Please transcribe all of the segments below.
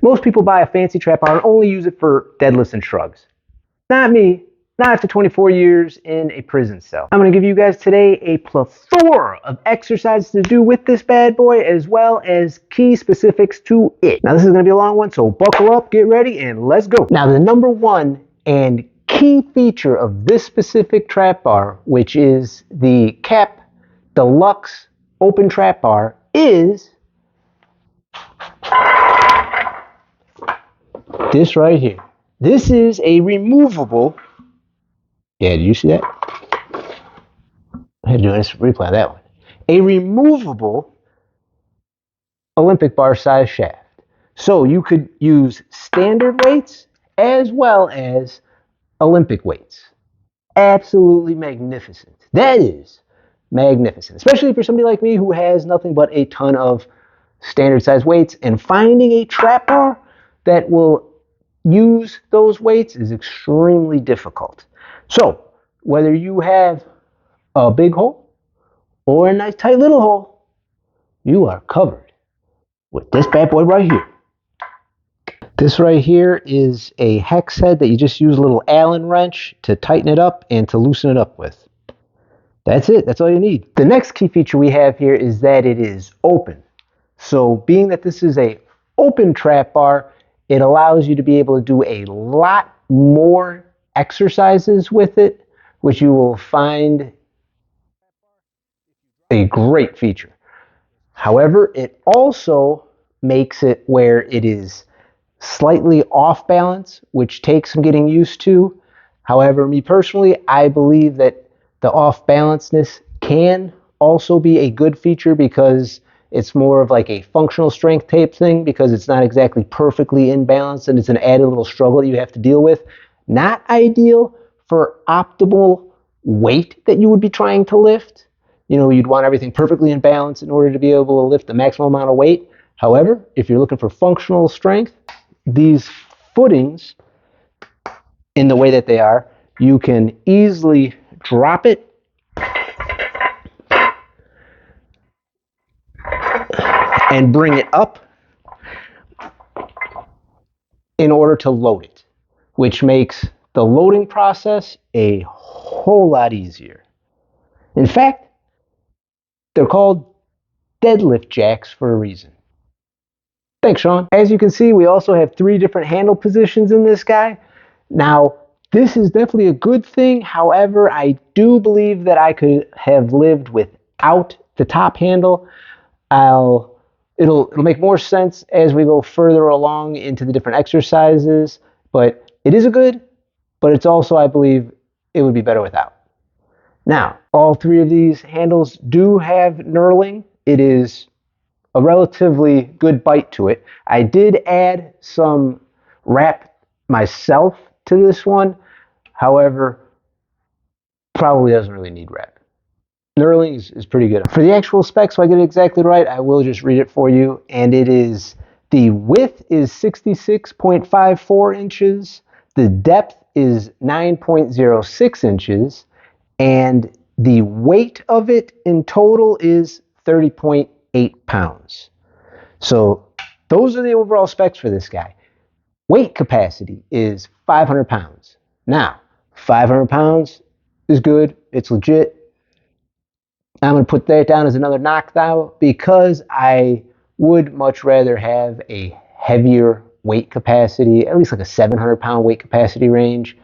Most people buy a fancy trap bar and only use it for deadlifts and shrugs. Not me. Not after 24 years in a prison cell. I'm going to give you guys today a plethora of exercises to do with this bad boy, as well as key specifics to it. Now this is going to be a long one, so buckle up, get ready, and let's go. Now the number one and key feature of this specific trap bar, which is the Cap Deluxe open trap bar, is this right here. This is a removable. Yeah, did you see that? I had to do a replay of that one. A removable Olympic bar size shaft. So you could use standard weights as well as Olympic weights. Absolutely magnificent. That is magnificent. Especially for somebody like me who has nothing but a ton of standard size weights, and finding a trap bar that will use those weights is extremely difficult. So whether you have a big hole or a nice tight little hole, you are covered with this bad boy right here. This right here is a hex head that you just use a little Allen wrench to tighten it up and to loosen it up with. That's it. That's all you need. The next key feature we have here is that it is open. So being that this is a open trap bar, it allows you to be able to do a lot more exercises with it, which you will find a great feature. However, it also makes it where it is slightly off balance, which takes some getting used to. However, me personally, I believe that the off balanceness can also be a good feature because it's more of like a functional strength type thing, because it's not exactly perfectly in balance and it's an added little struggle that you have to deal with. Not ideal for optimal weight that you would be trying to lift. You know, you'd want everything perfectly in balance in order to be able to lift the maximum amount of weight. However, if you're looking for functional strength, these footings, in the way that they are, you can easily drop it and bring it up in order to load it, which makes the loading process a whole lot easier. In fact, they're called deadlift jacks for a reason. Thanks, Sean. As you can see, we also have 3 different handle positions in this guy. Now, this is definitely a good thing. However, I do believe that I could have lived without the top handle. It'll make more sense as we go further along into the different exercises, but it is a good, but it's also, I believe, it would be better without. Now, all 3 of these handles do have knurling. It is a relatively good bite to it. I did add some wrap myself to this one. However, probably doesn't really need wrap. Knurling is pretty good. For the actual specs, so I get it exactly right, I will just read it for you. And it is, the width is 66.54 inches. The depth is 9.06 inches. And the weight of it in total is 30.8 pounds. So those are the overall specs for this guy. Weight capacity is 500 pounds. Now, 500 pounds is good. It's legit. I'm going to put that down as another knockdown because I would much rather have a heavier weight capacity, at least like a 700 pound weight capacity range.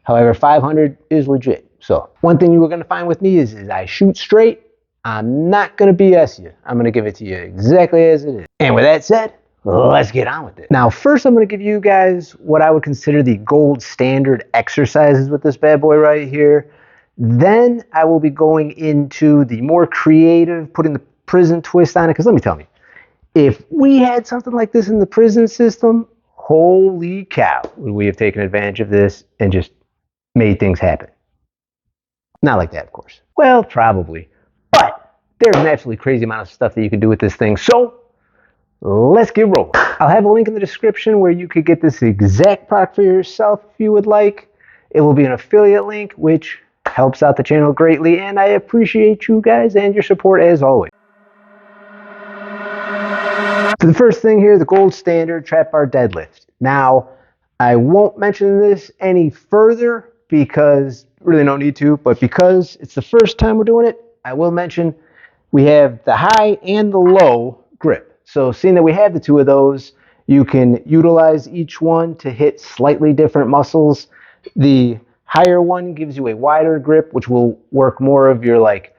However, 500 is legit. So one thing you were going to find with me is I shoot straight. I'm not going to BS you. I'm going to give it to you exactly as it is. And with that said, let's get on with it. Now, first I'm going to give you guys what I would consider the gold standard exercises with this bad boy right here. Then I will be going into the more creative, putting the prison twist on it. Because let me tell you, if we had something like this in the prison system, holy cow, would we have taken advantage of this and just made things happen. Not like that, of course. Well, probably. But there's an absolutely crazy amount of stuff that you can do with this thing. So let's get rolling. I'll have a link in the description where you could get this exact product for yourself if you would like. It will be an affiliate link, which helps out the channel greatly, and I appreciate you guys and your support as always. For the first thing here, the gold standard trap bar deadlift. Now, I won't mention this any further because really no need to, but because it's the first time we're doing it, I will mention we have the high and the low grip. So seeing that we have the two of those, you can utilize each one to hit slightly different muscles. The higher one gives you a wider grip, which will work more of your like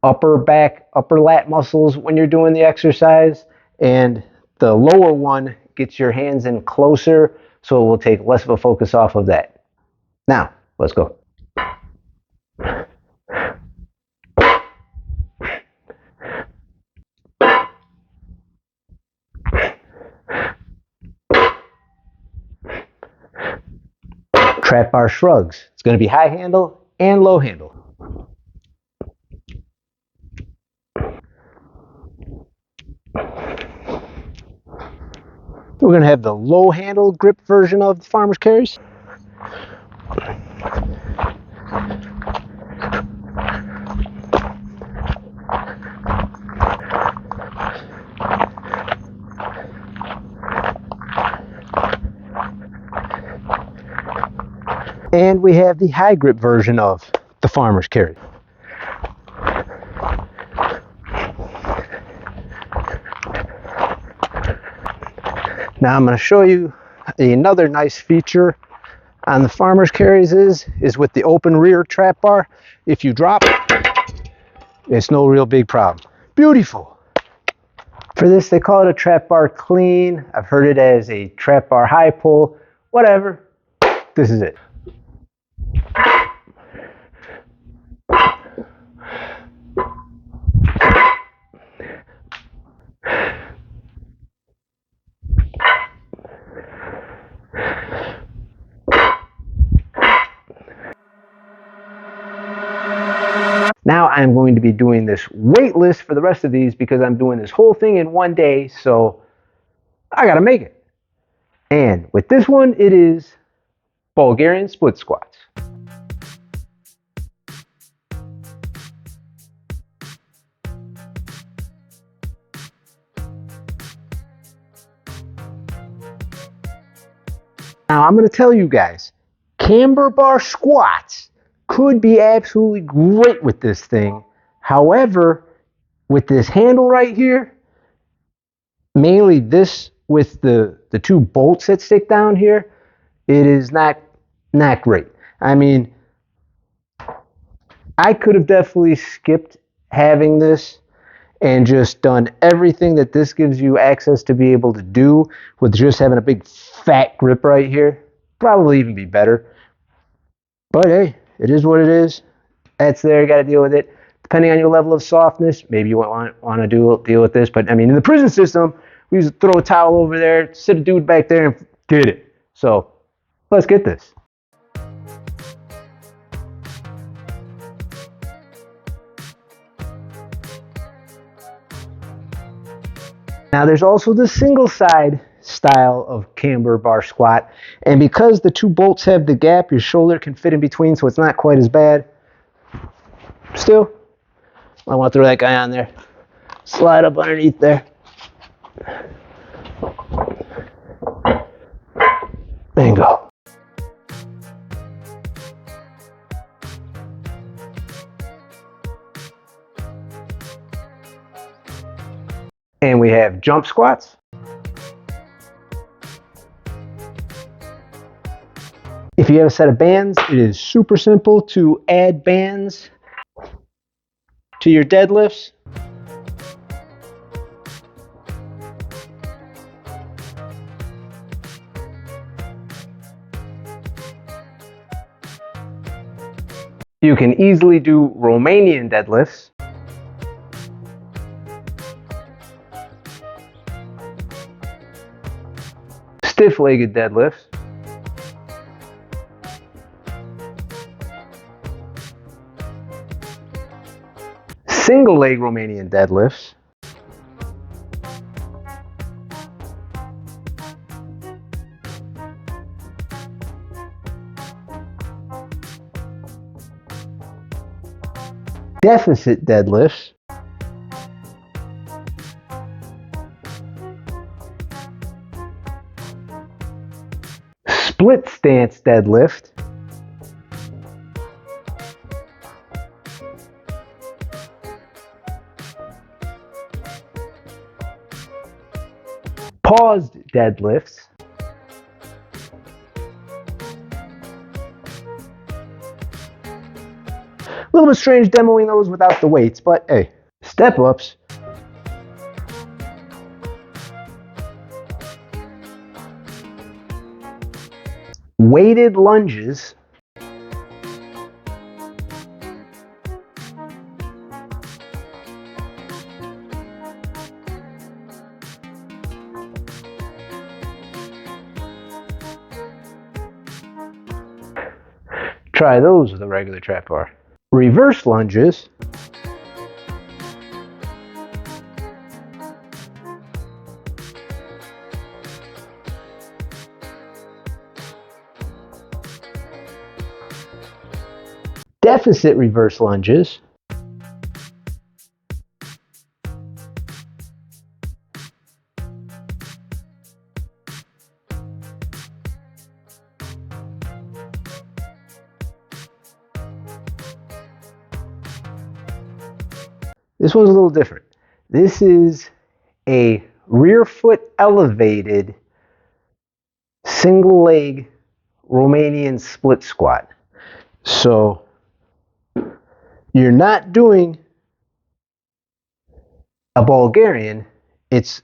upper back, upper lat muscles when you're doing the exercise. And the lower one gets your hands in closer, so it will take less of a focus off of that. Now, let's go. Trap bar shrugs. It's going to be high handle and low handle. We're going to have the low handle grip version of the farmer's carries. And we have the high grip version of the farmer's carry. Now I'm going to show you another nice feature on the farmer's carries is with the open rear trap bar. If you drop, it's no real big problem. Beautiful. For this, they call it a trap bar clean. I've heard it as a trap bar high pull. Whatever. This is it. Now I'm going to be doing this weightless for the rest of these because I'm doing this whole thing in one day, so I gotta make it. And with this one, it is Bulgarian split squats. Now I'm going to tell you guys, camber bar squats could be absolutely great with this thing. However, with this handle right here, mainly this with the two bolts that stick down here, it is not great. I mean, I could have definitely skipped having this and just done everything that this gives you access to be able to do with just having a big fat grip right here. Probably even be better. But hey, it is what it is. That's there, you got to deal with it. Depending on your level of softness, maybe you want to deal with this. But I mean, in the prison system, we used to throw a towel over there, sit a dude back there, and get it. So let's get this. Now there's also the single side style of camber bar squat, and because the two bolts have the gap, your shoulder can fit in between, so it's not quite as bad. Still, I want to throw that guy on there. Slide up underneath there. And go. And we have jump squats. If you have a set of bands, it is super simple to add bands to your deadlifts. You can easily do Romanian deadlifts. Stiff-legged deadlifts. Single leg Romanian deadlifts. Deficit deadlifts. split stance deadlift, paused deadlifts, a little bit strange demoing those without the weights, but hey, step ups, weighted lunges, try those with a regular trap bar. Reverse lunges, deficit reverse lunges, this one's a little different. This is a rear foot elevated single leg Romanian split squat. So you're not doing a Bulgarian. It's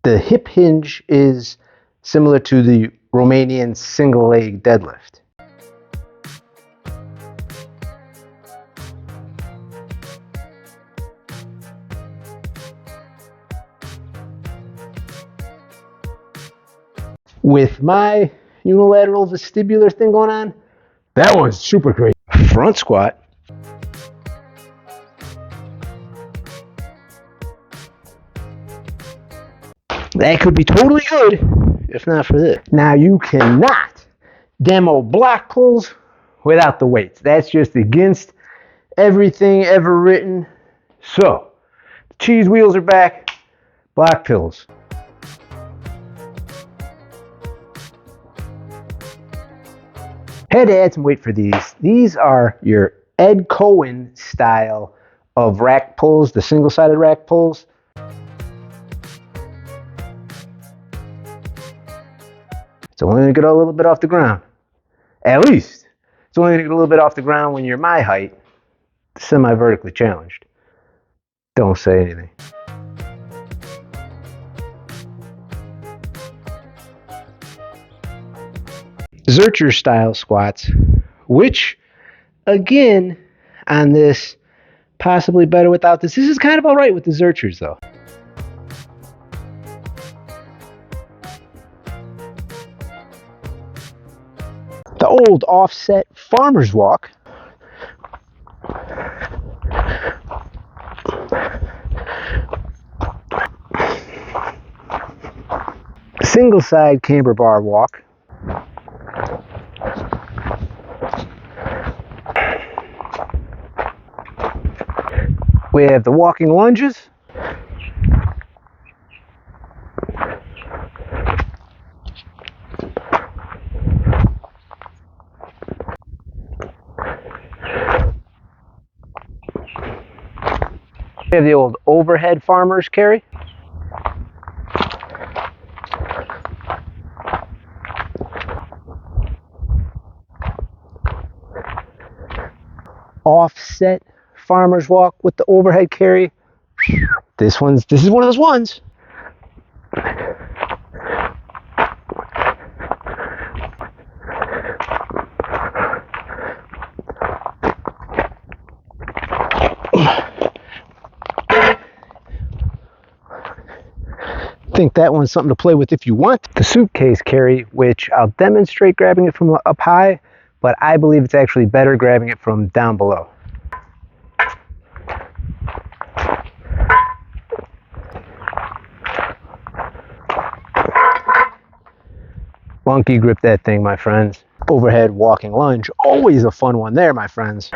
the hip hinge is similar to the Romanian single leg deadlift. With my unilateral vestibular thing going on, that one's super great. Front squat. That could be totally good if not for this. Now you cannot demo block pulls without the weights. That's just against everything ever written. So, the cheese wheels are back. Block pulls. Had to add some weight for these. These are your Ed Cohen style of rack pulls, the single-sided rack pulls. It's only going to get a little bit off the ground. At least. It's only going to get a little bit off the ground when you're my height, semi-vertically challenged. Don't say anything. Zercher style squats, which again on this possibly better without this. This is kind of all right with the Zerchers though. The old offset farmer's walk. Single side camber bar walk. We have the walking lunges. We have the old overhead farmer's carry. Offset farmer's walk with the overhead carry. This is one of those ones. I think that one's something to play with if you want. The suitcase carry, which I'll demonstrate grabbing it from up high, but I believe it's actually better grabbing it from down below. Monkey grip that thing, my friends. Overhead walking lunge, always a fun one there, my friends.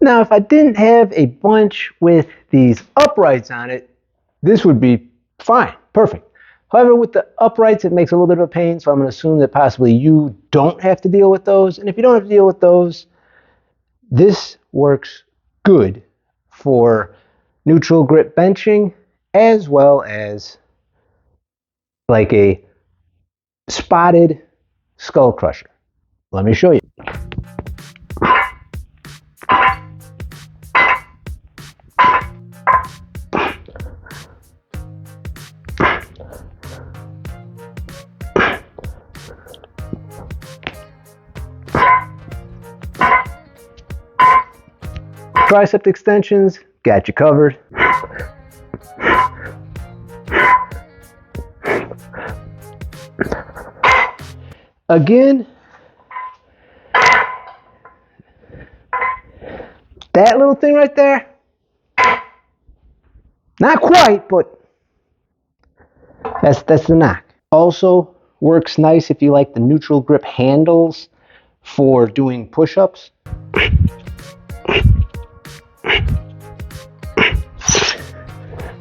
Now, if I didn't have a bunch with these uprights on it, this would be fine, perfect. However, with the uprights, it makes a little bit of a pain, so I'm going to assume that possibly you don't have to deal with those. And if you don't have to deal with those, this works good for neutral grip benching as well as like a spotted skull crusher. Let me show you. Tricep extensions, got you covered. Again, that little thing right there, not quite, but that's the knock. Also works nice if you like the neutral grip handles for doing push-ups.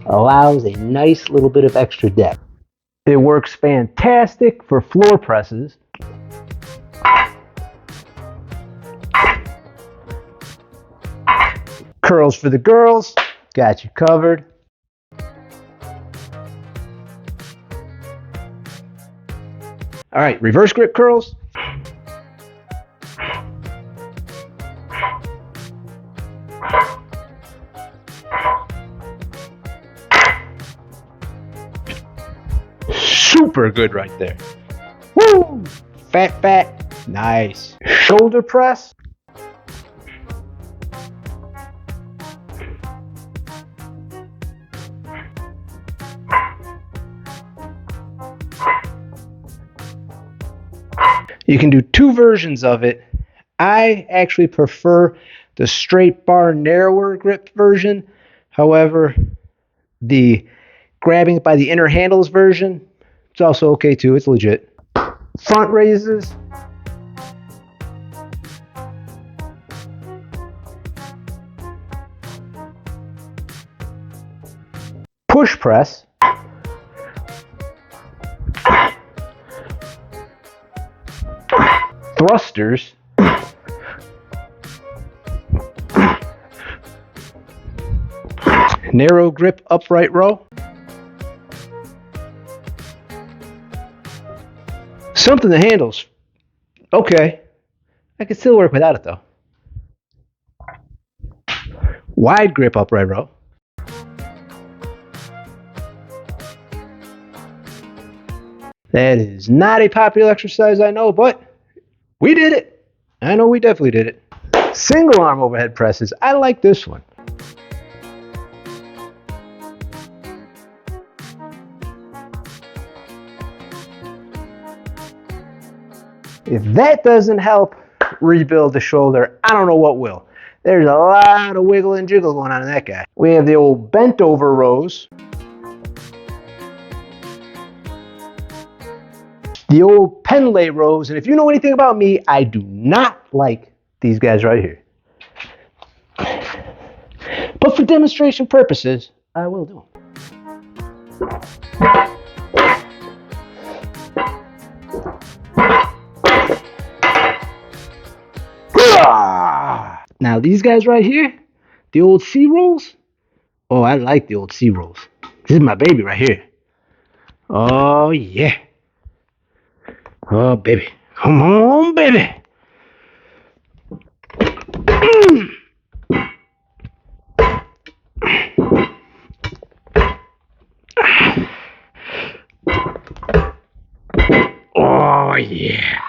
Allows a nice little bit of extra depth. It works fantastic for floor presses. Curls for the girls, got you covered. All right, reverse grip curls. Super good right there. Woo! Fat, nice. Shoulder press. You can do two versions of it. I actually prefer the straight bar narrower grip version. However, the grabbing it by the inner handles version, it's also okay too, it's legit. Front raises. Push press. Thrusters. Narrow grip upright row. Something that handles. Okay. I can still work without it though. Wide grip upright row. That is not a popular exercise, I know, but we did it. I know we definitely did it. Single arm overhead presses. I like this one. If that doesn't help rebuild the shoulder, I don't know what will. There's a lot of wiggle and jiggle going on in that guy. We have the old bent over rows. The old pen lay rows, and if you know anything about me, I do not like these guys right here. But for demonstration purposes, I will do them. Now these guys right here, the old C rolls. Oh, I like the old C rolls. This is my baby right here. Oh yeah. Oh baby, come on baby. Oh yeah.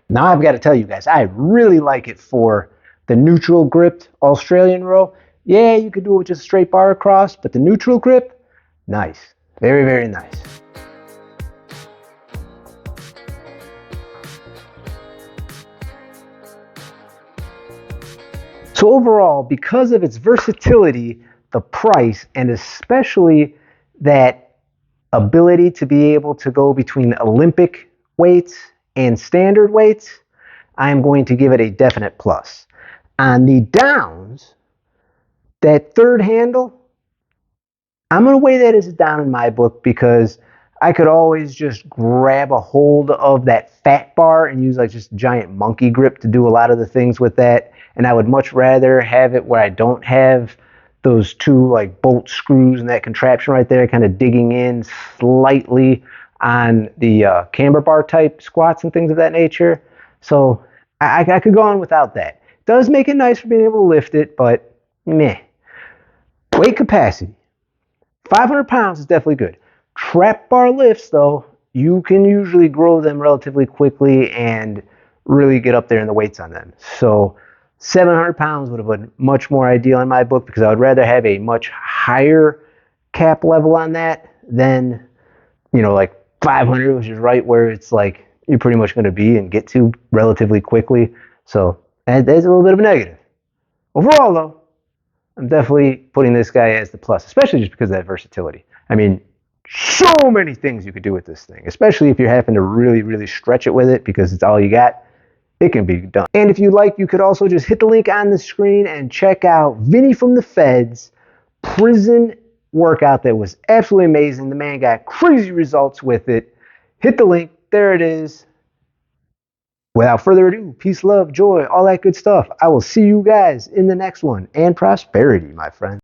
Now I've got to tell you guys, I really like it for the neutral gripped Australian row. Yeah, you could do it with just a straight bar across, but the neutral grip, nice. Very, very nice. So overall, because of its versatility, the price, and especially that ability to be able to go between Olympic weights and standard weights, I am going to give it a definite plus. On the downs, that third handle, I'm going to weigh that as a down in my book because I could always just grab a hold of that fat bar and use like just a giant monkey grip to do a lot of the things with that. And I would much rather have it where I don't have those two like bolt screws and that contraption right there kind of digging in slightly on the camber bar type squats and things of that nature. So I could go on without that. It does make it nice for being able to lift it, but meh. Weight capacity. 500 pounds is definitely good. Trap bar lifts, though, you can usually grow them relatively quickly and really get up there in the weights on them. So 700 pounds would have been much more ideal in my book because I would rather have a much higher cap level on that than, like 500, which is right where it's like you're pretty much going to be and get to relatively quickly. So that's a little bit of a negative. Overall, though, I'm definitely putting this guy as the plus, especially just because of that versatility. I mean, so many things you could do with this thing, especially if you're having to really, really stretch it with it because it's all you got. It can be done. And if you like, you could also just hit the link on the screen and check out Vinny from the Feds prison workout that was absolutely amazing. The man got crazy results with it. Hit the link. There it is. Without further ado, peace, love, joy, all that good stuff. I will see you guys in the next one. And prosperity, my friend.